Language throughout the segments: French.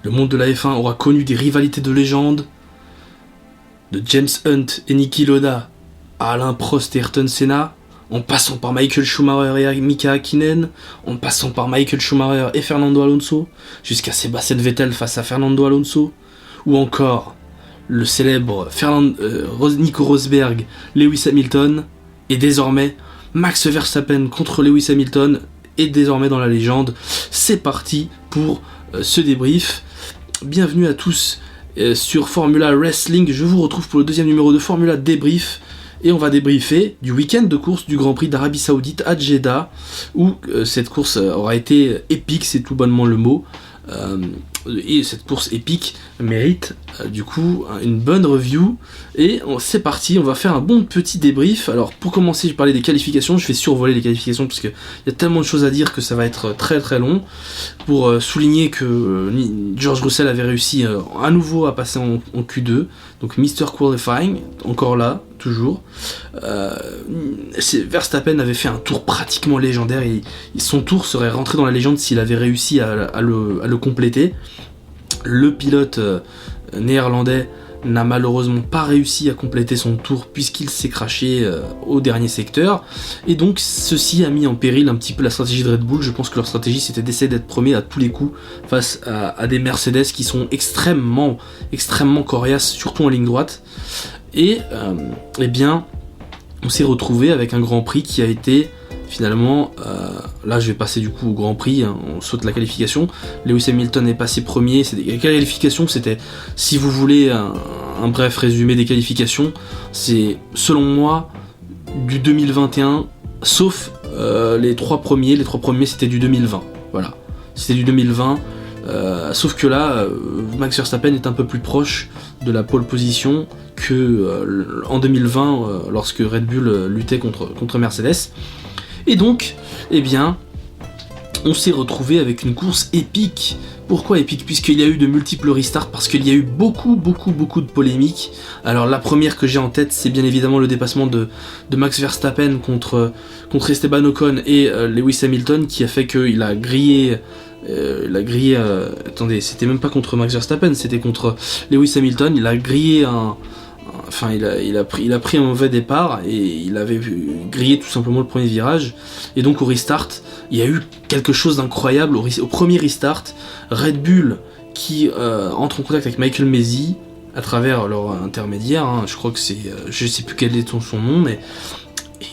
Le monde de la F1 aura connu des rivalités de légende, de James Hunt et Niki Lauda à Alain Prost et Ayrton Senna, en passant par Michael Schumacher et Mika Häkkinen, en passant par Michael Schumacher et Fernando Alonso, jusqu'à Sébastien Vettel face à Fernando Alonso, ou encore le célèbre Nico Rosberg, Lewis Hamilton, et désormais Max Verstappen contre Lewis Hamilton, est désormais dans la légende. C'est parti pour ce débrief. Bienvenue à tous sur Formula Wrestling. Je vous retrouve pour le deuxième numéro de Formula Débrief. Et on va débriefer du week-end de course du Grand Prix d'Arabie Saoudite à Jeddah, où cette course aura été épique, c'est tout bonnement le mot. Et cette course épique mérite du coup une bonne review. Et c'est parti, on va faire un bon petit débrief. Alors pour commencer, je vais parler des qualifications. Je vais survoler les qualifications parce qu'il y a tellement de choses à dire que ça va être très très long. Pour souligner que George Russell avait réussi à nouveau à passer en Q2, donc Mr. Qualifying, encore là, toujours. Verstappen avait fait un tour pratiquement légendaire et son tour serait rentré dans la légende s'il avait réussi à le compléter. Le pilote néerlandais n'a malheureusement pas réussi à compléter son tour puisqu'il s'est crashé au dernier secteur, et donc ceci a mis en péril un petit peu la stratégie de Red Bull. Je pense que leur stratégie c'était d'essayer d'être premier à tous les coups face à des Mercedes qui sont extrêmement coriaces, surtout en ligne droite, et eh bien on s'est retrouvé avec un Grand Prix qui a été finalement, là je vais passer du coup au Grand Prix, hein, on saute la qualification. Lewis Hamilton est passé premier. La qualification, c'était, si vous voulez un bref résumé des qualifications, c'est selon moi du 2021, sauf les trois premiers c'était du 2020, voilà, c'était du 2020, sauf que là Max Verstappen est un peu plus proche de la pole position que en 2020 lorsque Red Bull luttait contre Mercedes. Et donc, eh bien, on s'est retrouvé avec une course épique. Pourquoi épique ? Puisqu'il y a eu de multiples restarts, parce qu'il y a eu beaucoup de polémiques. Alors la première que j'ai en tête, c'est bien évidemment le dépassement de Max Verstappen contre Esteban Ocon et Lewis Hamilton, qui a fait qu'il a grillé... attendez, c'était même pas contre Max Verstappen, c'était contre Lewis Hamilton. Il a grillé il a pris un mauvais départ et il avait grillé tout simplement le premier virage. Et donc au restart, il y a eu quelque chose d'incroyable. Au premier restart, Red Bull qui entre en contact avec Michael Masi à travers leur intermédiaire, hein, je crois que c'est... je sais plus quel est son nom, mais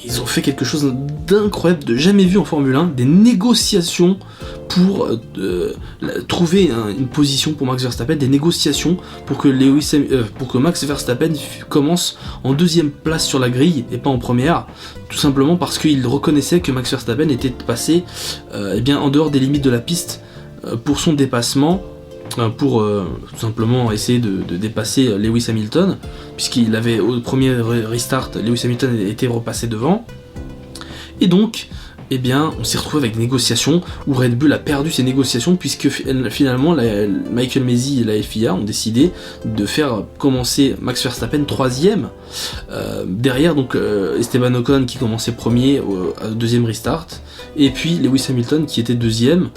ils ont fait quelque chose d'incroyable, de jamais vu en Formule 1, des négociations pour trouver une position pour Max Verstappen, des négociations pour que Max Verstappen commence en deuxième place sur la grille et pas en première, tout simplement parce qu'il reconnaissait que Max Verstappen était passé en dehors des limites de la piste pour son dépassement, pour tout simplement essayer de dépasser Lewis Hamilton, puisqu'il avait au premier restart, Lewis Hamilton était repassé devant. Et donc, eh bien, on s'est retrouvé avec des négociations où Red Bull a perdu ses négociations, puisque finalement Michael Masi et la FIA ont décidé de faire commencer Max Verstappen 3ème, derrière donc Esteban Ocon qui commençait premier au deuxième restart, et puis Lewis Hamilton qui était deuxième,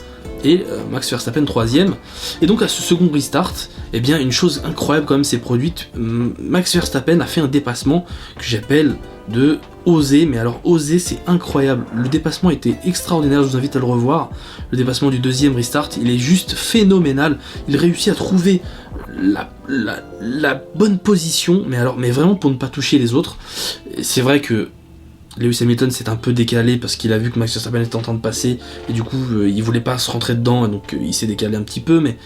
et Max Verstappen 3ème. Et donc à ce second restart, eh bien une chose incroyable quand même s'est produite. Max Verstappen a fait un dépassement que j'appelle de oser, mais alors oser c'est incroyable. Le dépassement était extraordinaire, je vous invite à le revoir. Le dépassement du deuxième restart, il est juste phénoménal. Il réussit à trouver la bonne position, mais vraiment pour ne pas toucher les autres. C'est vrai que Lewis Hamilton s'est un peu décalé parce qu'il a vu que Max Verstappen était en train de passer et du coup il voulait pas se rentrer dedans, donc il s'est décalé un petit peu, mais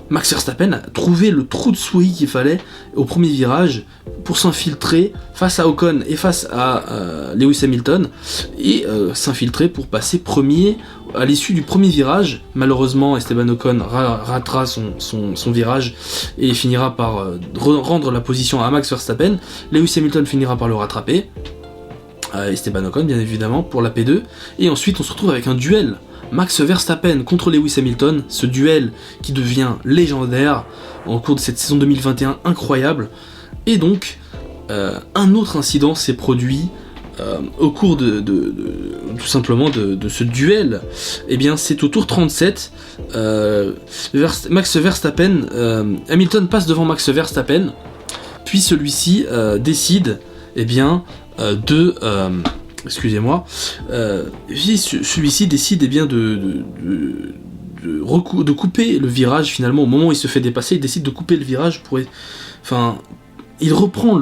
Max Verstappen a trouvé le trou de souris qu'il fallait au premier virage pour s'infiltrer face à Ocon et face à Lewis Hamilton, et s'infiltrer pour passer premier à l'issue du premier virage. Malheureusement, Esteban Ocon ratera son virage et finira par rendre la position à Max Verstappen. Lewis Hamilton finira par le rattraper, Esteban Ocon bien évidemment, pour la P2, et ensuite on se retrouve avec un duel Max Verstappen contre Lewis Hamilton, ce duel qui devient légendaire en cours de cette saison 2021 incroyable. Et donc, un autre incident s'est produit au cours tout simplement de ce duel. Eh bien, c'est au tour 37, Max Verstappen, Hamilton passe devant Max Verstappen, puis celui-ci décide, eh bien, excusez-moi, celui-ci décide, eh bien, de couper le virage. Finalement, au moment où il se fait dépasser, il décide de couper le virage pour, enfin, il reprend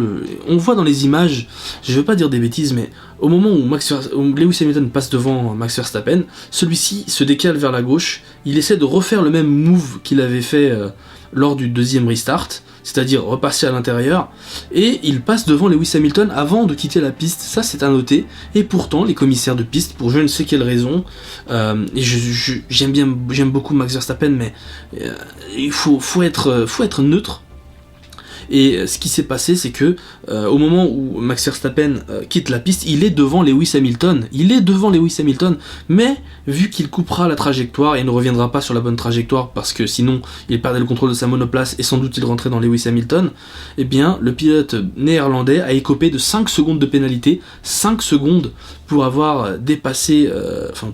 on voit dans les images, je veux pas dire des bêtises, mais au moment où Lewis Hamilton passe devant Max Verstappen, celui-ci se décale vers la gauche, il essaie de refaire le même move qu'il avait fait lors du deuxième restart, c'est-à-dire repasser à l'intérieur, et il passe devant Lewis Hamilton avant de quitter la piste. Ça, c'est à noter. Et pourtant, les commissaires de piste, pour je ne sais quelle raison, et j'aime beaucoup Max Verstappen, mais il faut être neutre. Et ce qui s'est passé, c'est que au moment où Max Verstappen quitte la piste, il est devant Lewis Hamilton. Mais vu qu'il coupera la trajectoire et ne reviendra pas sur la bonne trajectoire parce que sinon il perdait le contrôle de sa monoplace et sans doute il rentrait dans Lewis Hamilton, eh bien le pilote néerlandais a écopé de 5 secondes de pénalité, 5 secondes pour avoir dépassé,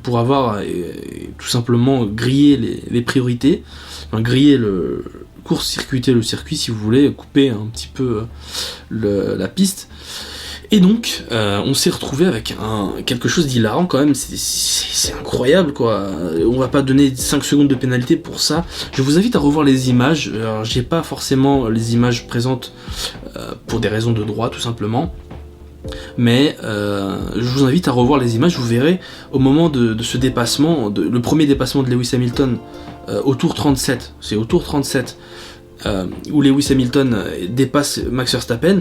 pour avoir tout simplement grillé les priorités, grillé court-circuiter le circuit si vous voulez, couper un petit peu la piste. Et donc on s'est retrouvé avec quelque chose d'hilarant quand même, c'est incroyable quoi. On va pas donner 5 secondes de pénalité pour ça. Je vous invite à revoir les images. Alors, j'ai pas forcément les images présentes pour des raisons de droit tout simplement. Mais je vous invite à revoir les images, vous verrez au moment de ce dépassement, le premier dépassement de Lewis Hamilton au tour 37, c'est au tour 37 où Lewis Hamilton dépasse Max Verstappen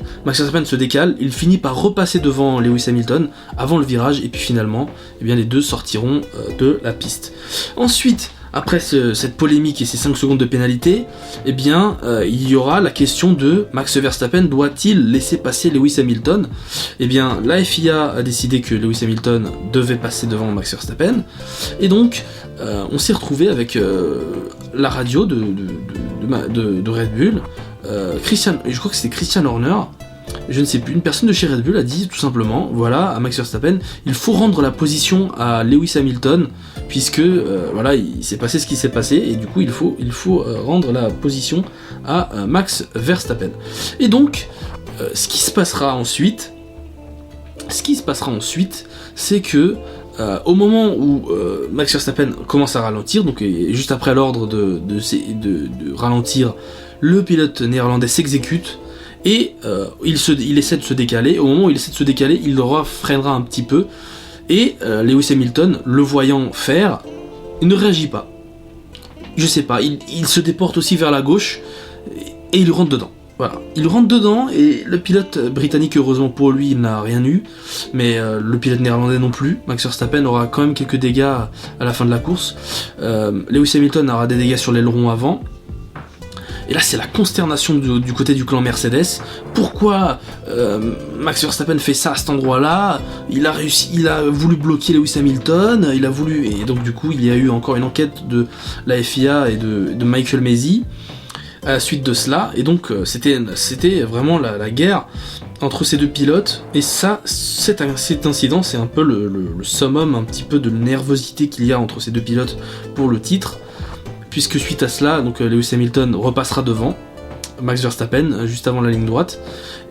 se décale, il finit par repasser devant Lewis Hamilton avant le virage, et puis finalement eh bien, les deux sortiront de la piste. Ensuite, après cette polémique et ces 5 secondes de pénalité, eh bien, il y aura la question de Max Verstappen doit-il laisser passer Lewis Hamilton ? Eh bien, la FIA a décidé que Lewis Hamilton devait passer devant Max Verstappen, et donc on s'est retrouvé avec la radio de Red Bull, je crois que c'était Christian Horner, je ne sais plus, une personne de chez Red Bull a dit tout simplement, voilà, à Max Verstappen, il faut rendre la position à Lewis Hamilton, puisque voilà, il s'est passé ce qui s'est passé, et du coup il faut rendre la position à Max Verstappen. Et donc, ce qui se passera ensuite, c'est que au moment où Max Verstappen commence à ralentir, donc juste après l'ordre de ralentir, le pilote néerlandais s'exécute et il essaie de se décaler. Au moment où il essaie de se décaler, il freinera un petit peu et Lewis Hamilton, le voyant faire, il ne réagit pas. Je sais pas, il se déporte aussi vers la gauche et il rentre dedans. Voilà, il rentre dedans et le pilote britannique, heureusement pour lui, il n'a rien eu, mais le pilote néerlandais non plus. Max Verstappen aura quand même quelques dégâts à la fin de la course. Lewis Hamilton aura des dégâts sur l'aileron avant. Et là, c'est la consternation du côté du clan Mercedes. Pourquoi Max Verstappen fait ça à cet endroit-là ? Il a voulu bloquer Lewis Hamilton, et donc du coup, il y a eu encore une enquête de la FIA et de Michael Masi à la suite de cela, et donc c'était vraiment la guerre entre ces deux pilotes, et ça, cet incident, c'est un peu le summum un petit peu de nervosité qu'il y a entre ces deux pilotes pour le titre, puisque suite à cela, donc Lewis Hamilton repassera devant Max Verstappen juste avant la ligne droite,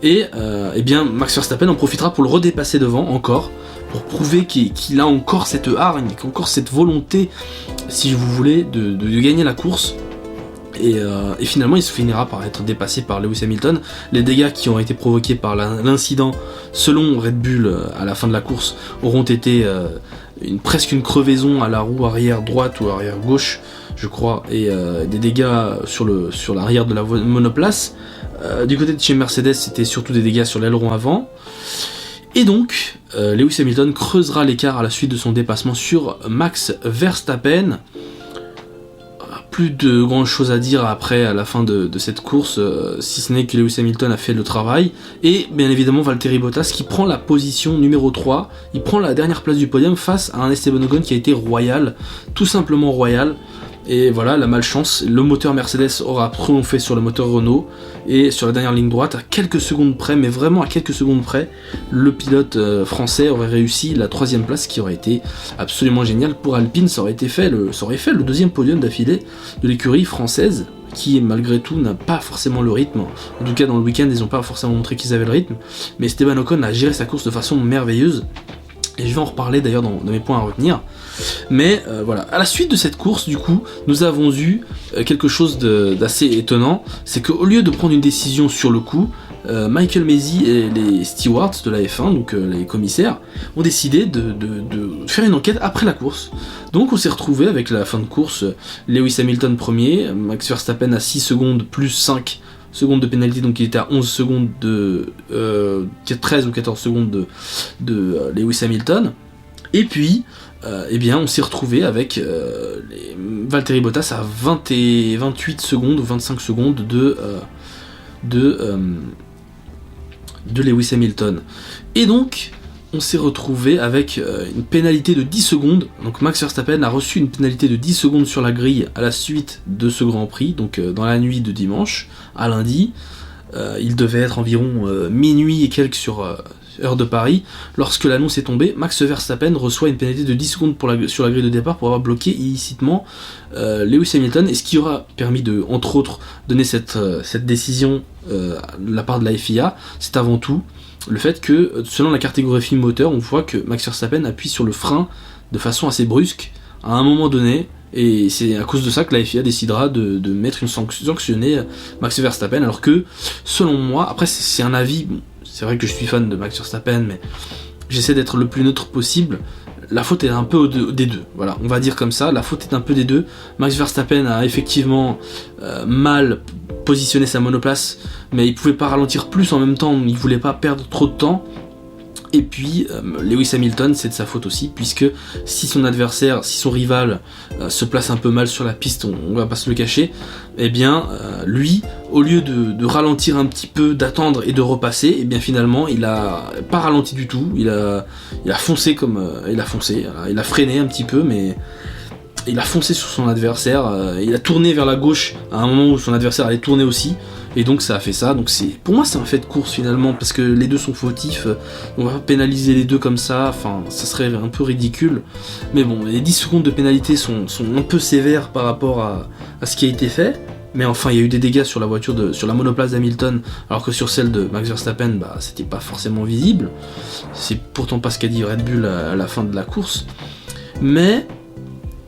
et bien Max Verstappen en profitera pour le redépasser devant encore, pour prouver qu'il a encore cette hargne, encore cette volonté, si vous voulez, de gagner la course. Et finalement il se finira par être dépassé par Lewis Hamilton. Les dégâts qui ont été provoqués par l'incident selon Red Bull à la fin de la course auront été presque une crevaison à la roue arrière droite ou arrière gauche je crois, et des dégâts sur l'arrière de la monoplace. Du côté de chez Mercedes, c'était surtout des dégâts sur l'aileron avant. Et donc Lewis Hamilton creusera l'écart à la suite de son dépassement sur Max Verstappen. plus de grand chose à dire après à la fin de cette course, si ce n'est que Lewis Hamilton a fait le travail, et bien évidemment Valtteri Bottas qui prend la position numéro 3, il prend la dernière place du podium face à un Esteban Ocon qui a été royal, tout simplement royal. Et voilà, la malchance, le moteur Mercedes aura triomphé sur le moteur Renault, et sur la dernière ligne droite, à quelques secondes près, mais vraiment à quelques secondes près, le pilote français aurait réussi la 3ème place, qui aurait été absolument génial pour Alpine. Ça aurait fait le 2e podium d'affilée de l'écurie française, qui malgré tout n'a pas forcément le rythme. En tout cas dans le week-end ils n'ont pas forcément montré qu'ils avaient le rythme, mais Esteban Ocon a géré sa course de façon merveilleuse, et je vais en reparler d'ailleurs dans mes points à retenir. Mais voilà, à la suite de cette course, du coup, nous avons eu quelque chose d'assez étonnant, c'est qu'au lieu de prendre une décision sur le coup, Michael Masi et les stewards de la F1, donc les commissaires, ont décidé de faire une enquête après la course. Donc on s'est retrouvé avec la fin de course, Lewis Hamilton premier, Max Verstappen à 6 secondes plus 5 secondes de pénalité, donc il était à 11 secondes de 13 ou 14 secondes de Lewis Hamilton. Et puis eh bien on s'est retrouvé avec Valtteri Bottas à 20 et 28 secondes ou 25 secondes de Lewis Hamilton. Et donc on s'est retrouvé avec une pénalité de 10 secondes. Donc Max Verstappen a reçu une pénalité de 10 secondes sur la grille à la suite de ce Grand Prix, donc dans la nuit de dimanche à lundi. Il devait être environ minuit et quelques sur heure de Paris. Lorsque l'annonce est tombée, Max Verstappen reçoit une pénalité de 10 secondes sur la grille de départ pour avoir bloqué illicitement Lewis Hamilton, et ce qui aura permis de, entre autres, donner cette décision de la part de la FIA, c'est avant tout le fait que, selon la catégorie moteur, on voit que Max Verstappen appuie sur le frein de façon assez brusque à un moment donné, et c'est à cause de ça que la FIA décidera de mettre une sanctionner Max Verstappen, alors que, selon moi, après c'est un avis, c'est vrai que je suis fan de Max Verstappen, mais j'essaie d'être le plus neutre possible. La faute est un peu des deux, voilà, on va dire comme ça, la faute est un peu des deux. Max Verstappen a effectivement mal positionné sa monoplace, mais il pouvait pas ralentir plus en même temps, il voulait pas perdre trop de temps. Et puis Lewis Hamilton, c'est de sa faute aussi, puisque si son adversaire, si son rival se place un peu mal sur la piste, on va pas se le cacher, eh bien lui, au lieu de ralentir un petit peu, d'attendre et de repasser, eh bien finalement il a pas ralenti du tout, il a foncé il a freiné un petit peu, mais il a foncé sur son adversaire, il a tourné vers la gauche à un moment où son adversaire allait tourner aussi, et donc ça a fait ça. Donc pour moi c'est un fait de course finalement, parce que les deux sont fautifs, on va pas pénaliser les deux comme ça, enfin ça serait un peu ridicule, mais bon, les 10 secondes de pénalité sont un peu sévères par rapport à ce qui a été fait, mais enfin il y a eu des dégâts sur la voiture, sur la monoplace d'Hamilton, alors que sur celle de Max Verstappen, bah c'était pas forcément visible, c'est pourtant pas ce qu'a dit Red Bull à la fin de la course, mais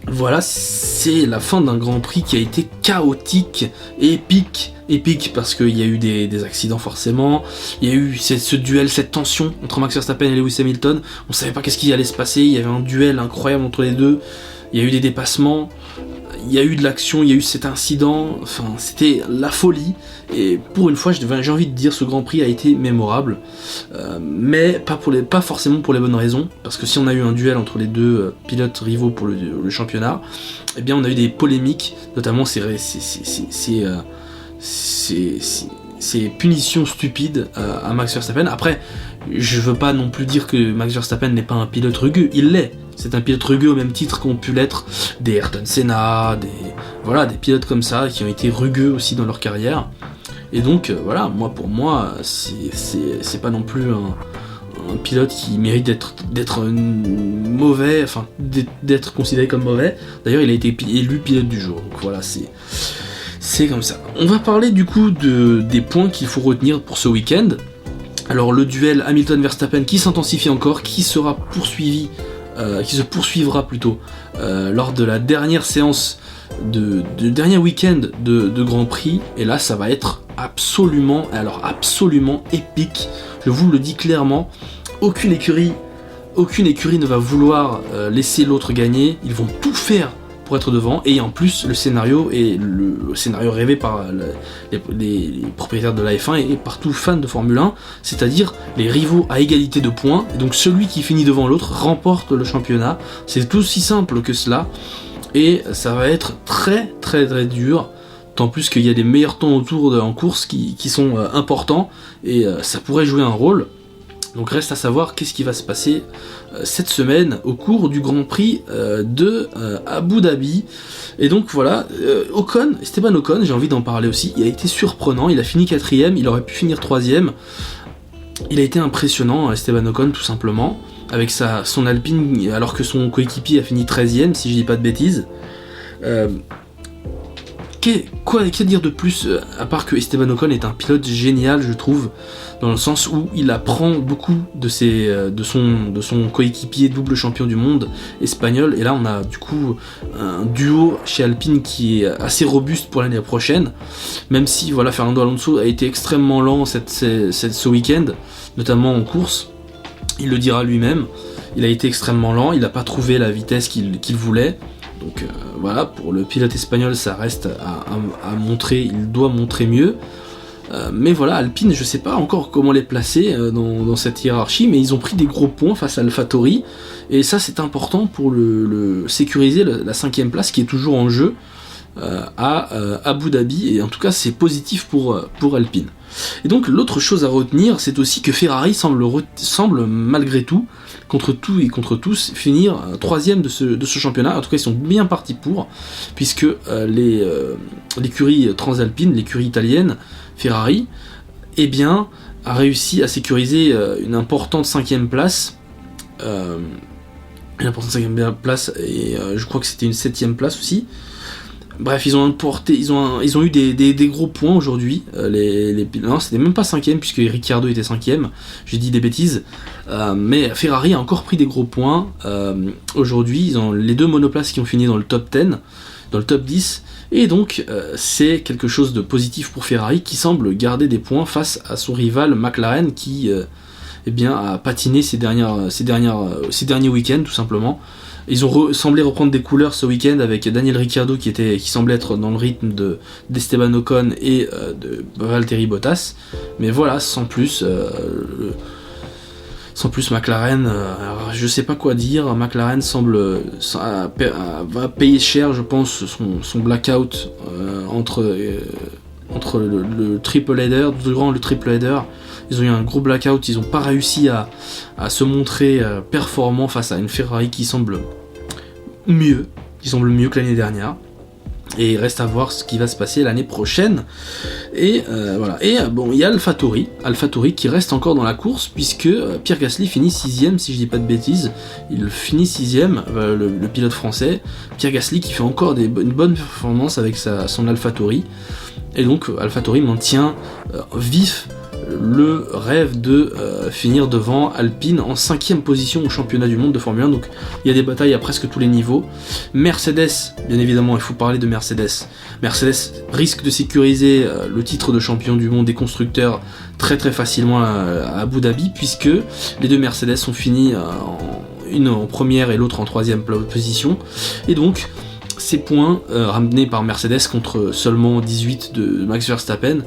voilà, c'est la fin d'un Grand Prix qui a été chaotique, épique parce qu'il y a eu des accidents forcément, il y a eu ce duel, cette tension entre Max Verstappen et Lewis Hamilton, on savait pas qu'est-ce qui allait se passer, il y avait un duel incroyable entre les deux, il y a eu des dépassements, il y a eu de l'action, il y a eu cet incident, enfin c'était la folie, et pour une fois j'ai envie de dire ce Grand Prix a été mémorable, mais pas forcément pour les bonnes raisons, parce que si on a eu un duel entre les deux pilotes rivaux pour le championnat, eh bien on a eu des polémiques, notamment ces punitions stupides à Max Verstappen. Après, je veux pas non plus dire que Max Verstappen n'est pas un pilote rugueux, il l'est. C'est un pilote rugueux au même titre qu'ont pu l'être des Ayrton Senna, des pilotes comme ça qui ont été rugueux aussi dans leur carrière. Et donc voilà, pour moi, c'est pas non plus un pilote qui mérite d'être mauvais, enfin d'être considéré comme mauvais. D'ailleurs, il a été élu pilote du jour. Donc voilà, c'est comme ça. On va parler du coup des points qu'il faut retenir pour ce week-end. Alors le duel Hamilton-Verstappen qui s'intensifie encore, qui se poursuivra plutôt lors de la dernière séance de dernier week-end de Grand Prix, et là ça va être absolument épique, je vous le dis clairement. Aucune écurie ne va vouloir laisser l'autre gagner, ils vont tout faire pour être devant, et en plus le scénario est le scénario rêvé par les propriétaires de la F1 et par tout fan de Formule 1, c'est-à-dire les rivaux à égalité de points, et donc celui qui finit devant l'autre remporte le championnat. C'est tout si simple que cela, et ça va être très très très dur, tant plus qu'il y a des meilleurs temps en course qui sont importants, et ça pourrait jouer un rôle. Donc reste à savoir qu'est-ce qui va se passer cette semaine au cours du Grand Prix de Abu Dhabi. Et donc voilà, Esteban Ocon, j'ai envie d'en parler aussi, il a été surprenant, il a fini 4ème, il aurait pu finir 3ème. Il a été impressionnant, Esteban Ocon, tout simplement, avec son Alpine, alors que son coéquipier a fini 13ème, si je dis pas de bêtises. Quoi dire de plus, à part que Esteban Ocon est un pilote génial, je trouve, dans le sens où il apprend beaucoup de son coéquipier double champion du monde espagnol, et là on a du coup un duo chez Alpine qui est assez robuste pour l'année prochaine, même si voilà, Fernando Alonso a été extrêmement lent ce week-end, notamment en course, il le dira lui-même, il a été extrêmement lent, il n'a pas trouvé la vitesse qu'il voulait. Donc voilà, pour le pilote espagnol, ça reste à montrer, il doit montrer mieux. Mais voilà, Alpine, je sais pas encore comment les placer dans cette hiérarchie, mais ils ont pris des gros points face à AlphaTauri, et ça c'est important pour le sécuriser la 5ème place qui est toujours en jeu à Abu Dhabi, et en tout cas c'est positif pour Alpine. Et donc l'autre chose à retenir, c'est aussi que Ferrari semble malgré tout, contre tout et contre tous, finir 3ème de ce championnat. En tout cas ils sont bien partis pour, puisque l'écurie transalpine, l'écurie italienne, Ferrari, eh bien, a réussi à sécuriser une importante 5ème place, et je crois que c'était une 7ème place aussi. Bref, ils ont eu des gros points aujourd'hui. Non, c'était même pas 5ème, puisque Ricciardo était 5ème, j'ai dit des bêtises. Mais Ferrari a encore pris des gros points. Aujourd'hui, ils ont les 2 monoplaces qui ont fini dans le top 10, dans le top 10. Et donc, c'est quelque chose de positif pour Ferrari, qui semble garder des points face à son rival McLaren, qui a patiné ces derniers week-ends, tout simplement. Ils ont semblé reprendre des couleurs ce week-end avec Daniel Ricciardo qui semblait être dans le rythme d'Esteban Ocon et de Valtteri Bottas. Mais voilà, sans plus McLaren, je sais pas quoi dire. McLaren va payer cher, je pense, son blackout entre le triple header, durant le triple header. Ils ont eu un gros blackout, ils n'ont pas réussi à se montrer performants face à une Ferrari qui semble mieux que l'année dernière. Et il reste à voir ce qui va se passer l'année prochaine. Et voilà. Et bon, il y a AlphaTauri qui reste encore dans la course, puisque Pierre Gasly finit 6ème, si je dis pas de bêtises. Il finit 6ème, le pilote français. Pierre Gasly qui fait encore une bonne performance avec son AlphaTauri. Et donc AlphaTauri maintient vif le rêve de finir devant Alpine en 5ème position au championnat du monde de Formule 1. Donc il y a des batailles à presque tous les niveaux. Mercedes, bien évidemment, il faut parler de Mercedes. Mercedes risque de sécuriser le titre de champion du monde des constructeurs très très facilement à Abu Dhabi, puisque les 2 Mercedes sont finis une en première et l'autre en 3ème position. Et donc ces points ramenés par Mercedes contre seulement 18 de Max Verstappen,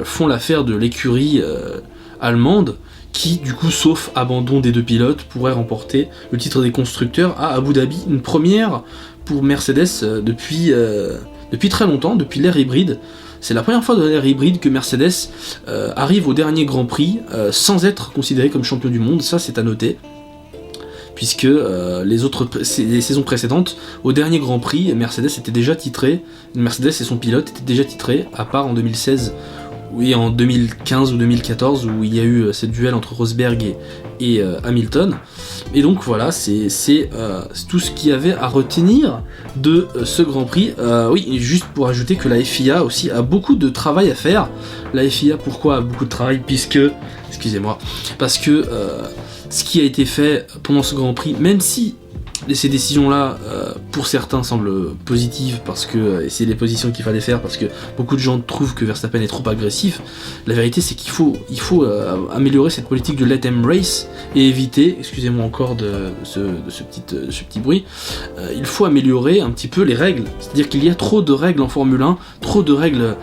font l'affaire de l'écurie allemande, qui du coup, sauf abandon des 2 pilotes, pourrait remporter le titre des constructeurs à Abu Dhabi, une première pour Mercedes depuis très longtemps, depuis l'ère hybride. C'est la première fois de l'ère hybride que Mercedes arrive au dernier Grand Prix sans être considéré comme champion du monde, ça c'est à noter. Puisque les saisons précédentes, au dernier Grand Prix, Mercedes était déjà titré, Mercedes et son pilote étaient déjà titrés, à part en 2016, oui, en 2015 ou 2014, où il y a eu cette duel entre Rosberg et Hamilton. Et donc voilà, c'est tout ce qu'il y avait à retenir de ce Grand Prix. Oui, juste pour ajouter que la FIA aussi a beaucoup de travail à faire. La FIA, pourquoi a beaucoup de travail? Parce que ce qui a été fait pendant ce Grand Prix, même si ces décisions-là, pour certains, semblent positives, parce que c'est les positions qu'il fallait faire, parce que beaucoup de gens trouvent que Verstappen est trop agressif, la vérité c'est qu'il faut améliorer cette politique de let them race, et éviter, excusez-moi encore de ce petit bruit, il faut améliorer un petit peu les règles. C'est-à-dire qu'il y a trop de règles en Formule 1, trop de règles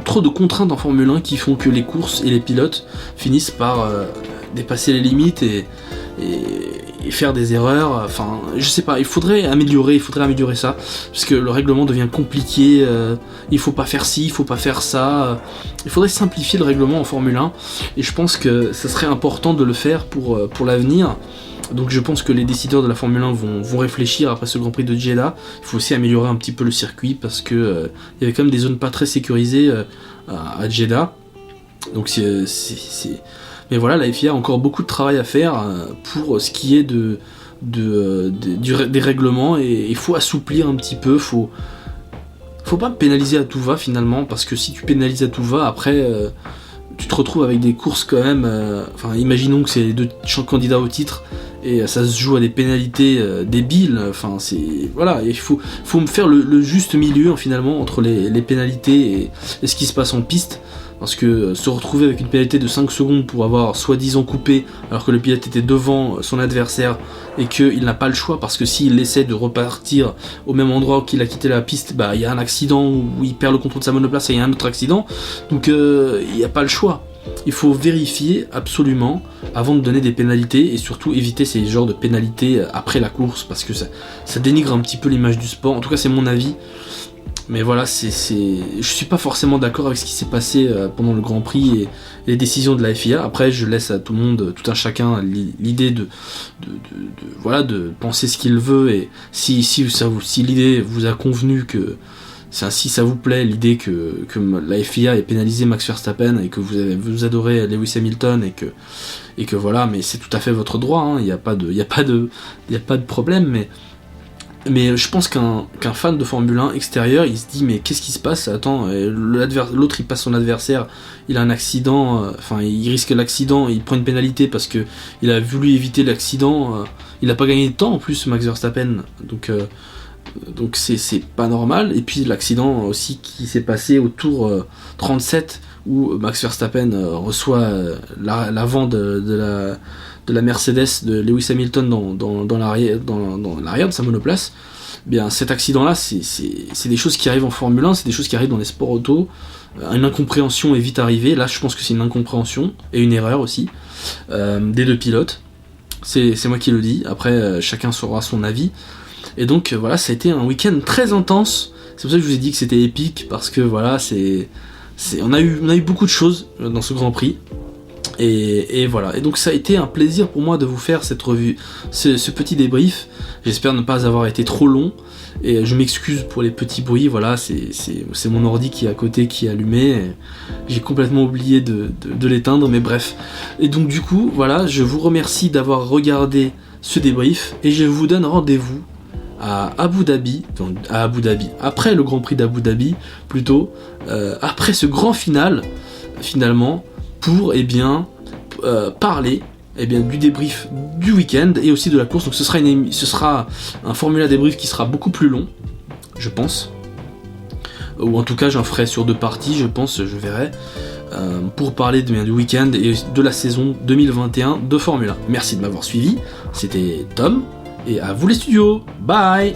trop de contraintes en Formule 1 qui font que les courses et les pilotes finissent par dépasser les limites et et faire des erreurs. Enfin, je sais pas, il faudrait améliorer ça, parce que le règlement devient compliqué. Il faut pas faire ci, il faut pas faire ça. Il faudrait simplifier le règlement en Formule 1, et je pense que ça serait important de le faire pour l'avenir. Donc je pense que les décideurs de la Formule 1 vont réfléchir après ce Grand Prix de Jeddah. Il faut aussi améliorer un petit peu le circuit, parce que il y avait quand même des zones pas très sécurisées à Jeddah. Donc mais voilà, la FIA a encore beaucoup de travail à faire pour ce qui est des règlements, et il faut assouplir un petit peu. Faut pas pénaliser à tout va finalement, parce que si tu pénalises à tout va, après tu te retrouves avec des courses quand même. Enfin, imaginons que c'est les deux candidats au titre et ça se joue à des pénalités débiles. Enfin, voilà, il faut me faire le juste milieu finalement entre les pénalités et ce qui se passe en piste. Parce que se retrouver avec une pénalité de 5 secondes pour avoir soi-disant coupé alors que le pilote était devant son adversaire et qu'il n'a pas le choix, parce que s'il essaie de repartir au même endroit qu'il a quitté la piste, bah il y a un accident où il perd le contrôle de sa monoplace et il y a un autre accident, donc il n'y a pas le choix. Il faut vérifier absolument avant de donner des pénalités, et surtout éviter ces genres de pénalités après la course, parce que ça dénigre un petit peu l'image du sport. En tout cas c'est mon avis. Mais voilà, je suis pas forcément d'accord avec ce qui s'est passé pendant le Grand Prix et les décisions de la FIA. Après, je laisse à tout le monde, tout un chacun, l'idée de penser ce qu'il veut, et si l'idée vous a convenu, si ça vous plaît, l'idée que la FIA ait pénalisé Max Verstappen et que vous adorez Lewis Hamilton et que voilà, mais c'est tout à fait votre droit, hein, y a pas de problème, mais je pense qu'un fan de Formule 1 extérieur, il se dit mais qu'est-ce qui se passe ? Attends, l'autre il passe son adversaire, il a un accident, il risque l'accident, il prend une pénalité parce que il a voulu éviter l'accident, il a pas gagné de temps en plus, Max Verstappen, donc c'est pas normal. Et puis l'accident aussi qui s'est passé au tour 37 où Max Verstappen reçoit l'avant de la Mercedes de Lewis Hamilton dans l'arrière de sa monoplace. Bien, cet accident-là, c'est des choses qui arrivent en Formule 1, c'est des choses qui arrivent dans les sports auto. Une incompréhension est vite arrivée. Là, je pense que c'est une incompréhension et une erreur aussi des deux pilotes. C'est moi qui le dis. Après, chacun saura son avis. Et donc, voilà, ça a été un week-end très intense. C'est pour ça que je vous ai dit que c'était épique, parce que voilà, on a eu beaucoup de choses dans ce Grand Prix. Et voilà, et donc ça a été un plaisir pour moi de vous faire cette revue, ce petit débrief. J'espère ne pas avoir été trop long, et je m'excuse pour les petits bruits. Voilà, c'est mon ordi qui est à côté, qui est allumé, j'ai complètement oublié de l'éteindre, mais bref. Et donc du coup, voilà, je vous remercie d'avoir regardé ce débrief, et je vous donne rendez-vous à Abu Dhabi, après le Grand Prix d'Abu Dhabi, plutôt, après ce grand final, finalement, pour parler du débrief du week-end et aussi de la course. Donc ce sera un Formula débrief qui sera beaucoup plus long, je pense, ou en tout cas j'en ferai sur 2 parties, je pense, je verrai, pour parler du week-end et de la saison 2021 de Formule 1. Merci de m'avoir suivi, c'était Tom, et à vous les studios, bye.